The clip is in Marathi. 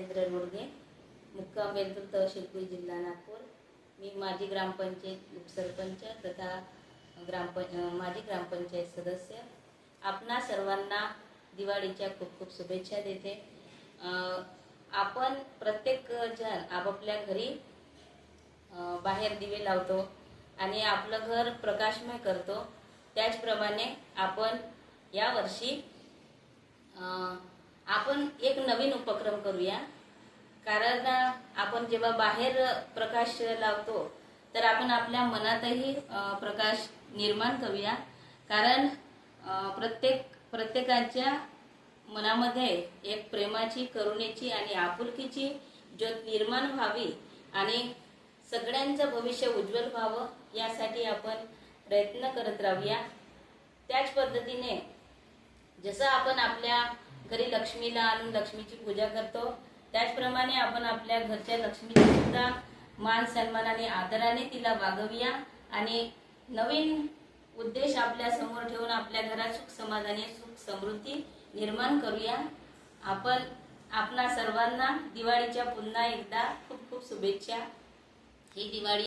राजेंद्र रोडगे, मुक्काम बेलतूर तहसील कुई, जिल्हा नागपूर। मी माजी ग्रामपंचायत उपसरपंच तथा माजी ग्रामपंचायत सदस्य। आपणा सर्वांना दिवाळीच्या खूप खूप शुभेच्छा देते। आपण प्रत्येक जण आपापल्या घरी बाहेर दिवे लावतो आणि आपलं घर प्रकाशमय करतो। त्याचप्रमाणे आपण या वर्षी आपण एक नवीन उपक्रम करूया। कारण आपण जेव्हा बाहेर प्रकाश लावतो तर आपण आपल्या मनातही प्रकाश निर्माण करूया। कारण प्रत्येकाच्या मनामध्ये एक प्रेमाची, करुणेची आणि आपुलकीची ज्योत निर्माण व्हावी आणि सगळ्यांचं भविष्य उज्ज्वल व्हावं यासाठी आपण प्रयत्न करत राहूया। त्याच पद्धतीने जसं आपण आपल्या घरी लक्ष्मीला आणून लक्ष्मीची पूजा करतो, त्याचप्रमाणे आपण आपल्या घरच्या लक्ष्मीची सुद्धा मान सन्मानाने आदराने तिला वागवूया आणि नवीन उद्देश आपल्या समोर ठेवून आपल्या घरात सुख समाधानी, सुख समृद्धी निर्माण करूया। आपणा सर्वांना दिवाळीच्या पुन्हा एकदा खूप खूप शुभेच्छा। ही दिवाळी